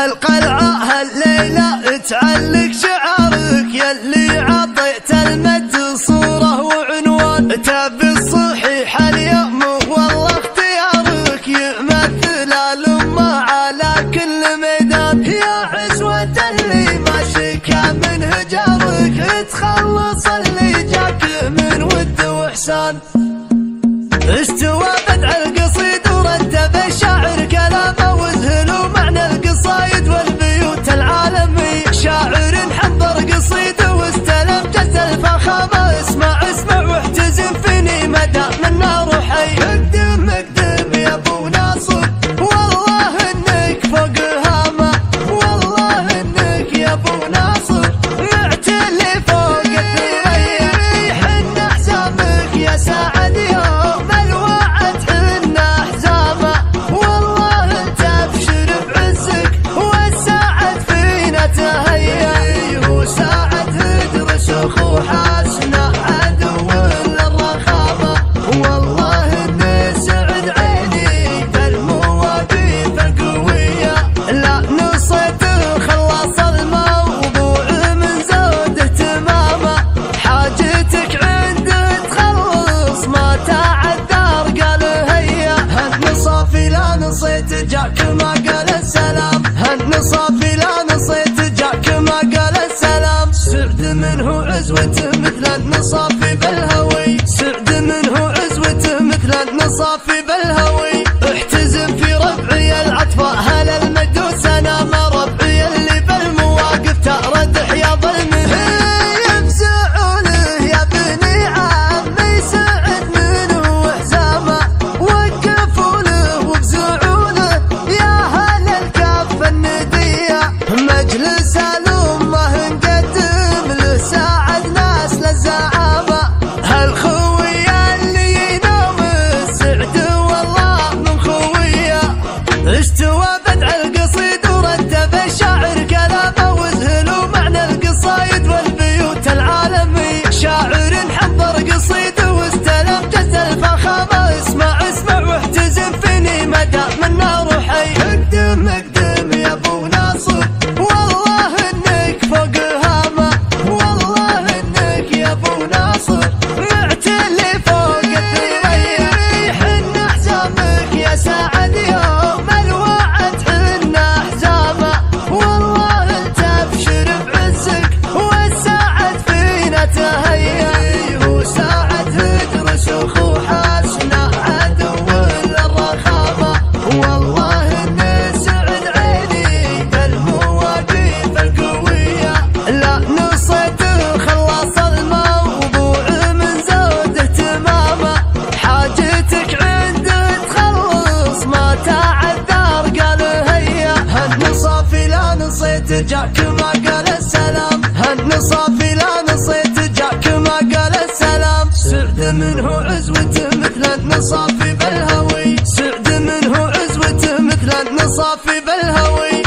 هالقلعة هالليلة تعلق شعارك يلي عطيت المجد صورة وعنوان. تبي الصحيح اليوم والله اختيارك يمثل الأمة على كل ميدان. يا عزوة اللي ما شكا من هجرك تخلص اللي جاك من ود وإحسان. استوى بدع القصيد ورتب الشاعر كلامه وذهلوا معنى القصايد والبيوت العالمية. شاعر حضر قصيده واستلم جد الفخامة. اسمع اسمع واحتزم فيني مدى منا روحي. اقدم اقدم يا ابو ناصر والله انك فوق هامة. والله انك يا ابو ناصر معتلي فوق الثريا. حن احزامك يا سعد يوم الوعد حن احزامه. والله انت ابشر بعزك والساعد فينا تهيا. وساعد هجر شيوخ حاسنا عدو للرخامة. والله اني سعد عيني بالمواقف القوية. لا نصيت خلص الموضوع من زوده تمامه. حاجتك عنده تخلص ما تعذر قال هيا. هالنصافي لا نصيت جاك ما قال السلام. هالنصافي لا نصيت جاك ما قال السلام. سعد منه عزوته مثل النصافي بالهوي. سعد منه عزوته مثل النصافي بالهوي. احتزم في ربعي العطفاء هل المجد سلام. ربعي اللي بالمواقف تردح يا ظلمه. يفزعونه يا بني عمي سعد منه وحزامه. وقفوا له وفزعونه يا هل الكف الندية. مجلس الأمة نقدم له ساعد ناس للزعامة. هالخوية اللي ينام السعد والله من خوية. استوى بدع القصيد ورتب الشاعر كلامه وذهلوا معنى القصايد والبيوت العالمية. شاعر حضر قصيده واستلم جد الفخامة. اسمع اسمع واحتزم فيني مدى منا روحي. اقدم اقدم يا ابو ناصر والله انك فوق هامة. والله انك يا ابو ناصر معتلي فوق الثريا. حن احزامك يا سعد يوم الوعد حن احزامه. والله انت ابشر بعزك والساعد فينا تهيا. وساعد هجر شيوخ حاسنا عدو للرخامة. والله اني سعد عيني بالمواقف القوية. لا نصيت خلص الموضوع من زوده تمامه. حاجتك عنده تخلص ما تعذر قال هيا. هالنصافي لا نصيت جاك ما قال السلام. هالنصافي لا نصيت جاك ما قال السلام. سعد منه عزوته مثل النصافي بالهوي. سعد منه عزوته مثل النصافي بالهوي.